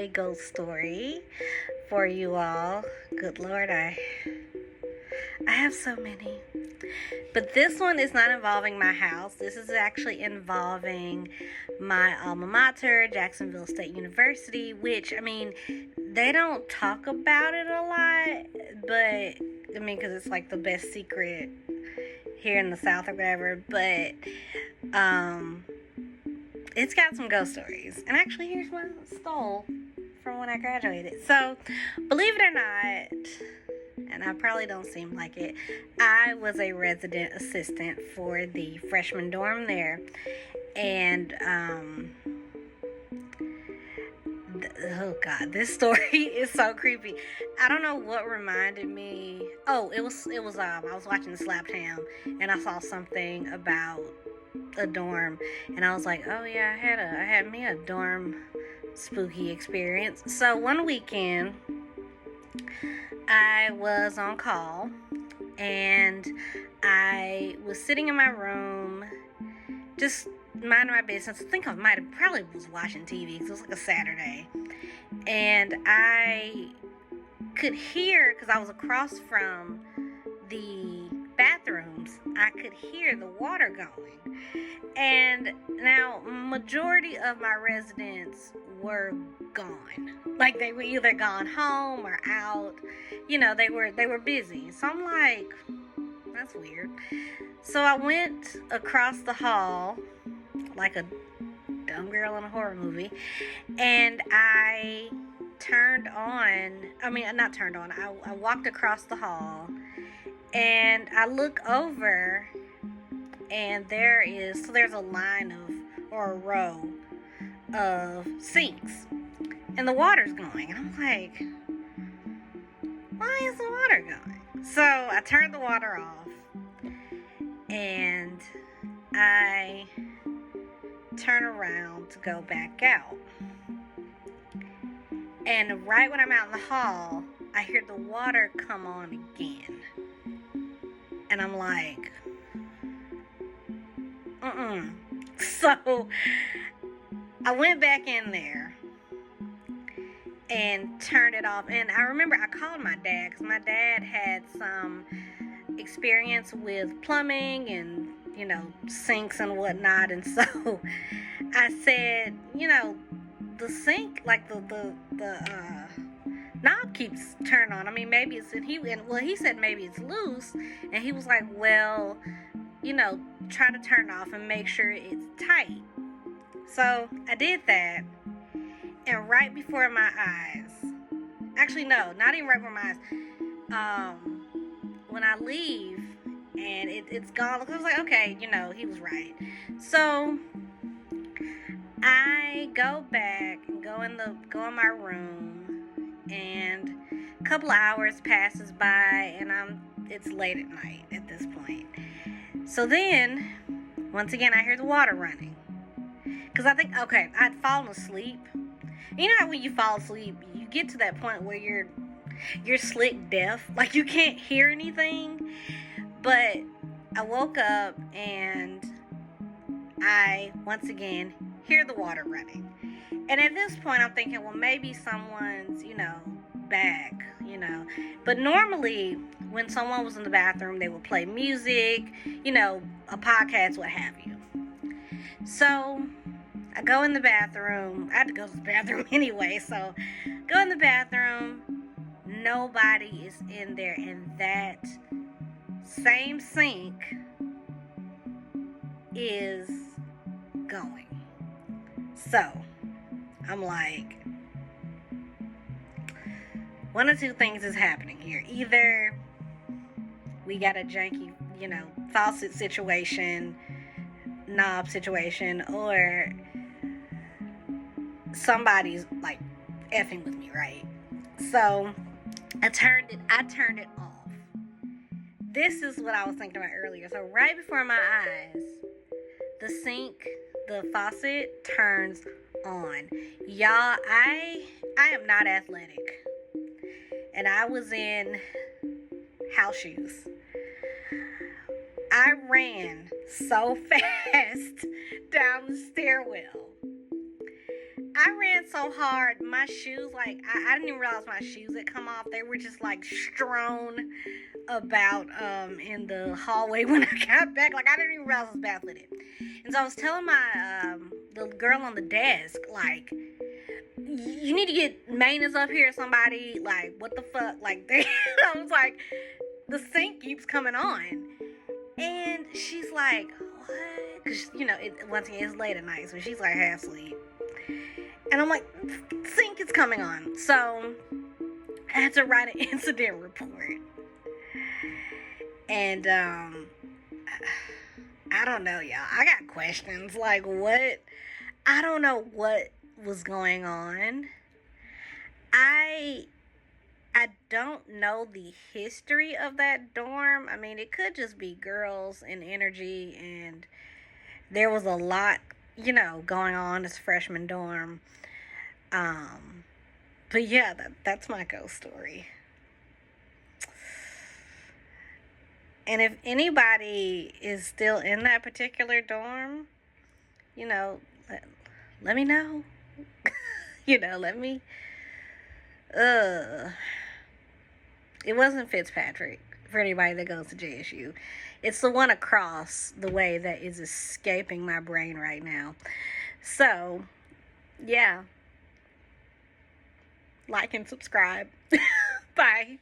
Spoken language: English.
a ghost story for you all. Good Lord, I have so many. But this one is not involving my house. This is actually involving my alma mater, Jacksonville State University, which, I mean, they don't talk about it a lot, but, I mean, because it's like the best secret here in the South or whatever, but, it's got some ghost stories. And actually, here's one I stole from when I graduated. So, believe it or not, and I probably don't seem like it, I was a resident assistant for the freshman dorm there. And, oh God, this story is so creepy. I don't know what reminded me. Oh, it was I was watching Slaptown and I saw something about a dorm, and I was like, oh yeah, I had me a dorm spooky experience. So one weekend I was on call and I was sitting in my room just minding my business. I think I probably was watching TV because it was like a Saturday, and I could hear, because I was across from the bathrooms, I could hear the water going. And now majority of my residents were gone. Like they were either gone home or out. You know, they were busy. So I'm like, that's weird. So I went across the hall like a dumb girl in a horror movie, and I walked across the hall, and I look over, and there's a line or a row of sinks, and the water's going, and I'm like, why is the water going? So I turned the water off, and I turn around to go back out. And right when I'm out in the hall, I hear the water come on again. And I'm like, So I went back in there and turned it off. And I remember I called my dad, because my dad had some experience with plumbing and, you know, sinks and whatnot. And so I said, you know, the sink, like the knob keeps turning on. I mean, maybe it's, he said maybe it's loose. And he was like, well, you know, try to turn it off and make sure it's tight. So I did that. And right before my eyes, actually, no, not even right before my eyes, when I leave and it's gone, I was like, okay, you know, he was right. So I go back and go in my room, and a couple of hours passes by, and it's late at night at this point. So then, once again, I hear the water running. Because I think, okay, I'd fallen asleep. You know how when you fall asleep, you get to that point where you're slick deaf, like you can't hear anything. But I woke up and I once again hear the water running. And at this point I'm thinking, well, maybe someone's, you know, back, you know. But normally when someone was in the bathroom, they would play music, you know, a podcast, what have you. So I go in the bathroom. I had to go to the bathroom anyway, so go in the bathroom. Nobody is in there, and that same sink is going. So I'm like, one of two things is happening here. Either we got a janky, you know, faucet situation, knob situation, or somebody's like effing with me, right? So I turned it off. This is what I was thinking about earlier. So right before my eyes, the faucet turns on. Y'all, I am not athletic, and I was in house shoes. I ran so fast down the stairwell. I ran so hard, my shoes, like, I didn't even realize my shoes had come off. They were just, like, strewn about in the hallway when I got back. Like, I didn't even realize I was barefooted. And so I was telling my, the girl on the desk, like, you need to get maintenance up here, somebody. Like, what the fuck? Like, I was like, the sink keeps coming on. And she's like, what? Because, you know, once again, it's late at night, so she's like half asleep. And I'm like, sink is coming on. So I had to write an incident report. And I don't know, y'all. I got questions. Like, what? I don't know what was going on. I don't know the history of that dorm. I mean, it could just be girls and energy, and there was a lot, you know, going on this freshman dorm. But yeah, that's my ghost story. And if anybody is still in that particular dorm, you know, let me know. You know, let me. It wasn't Fitzpatrick, for anybody that goes to JSU. It's the one across the way that is escaping my brain right now. So, yeah. Like and subscribe. Bye.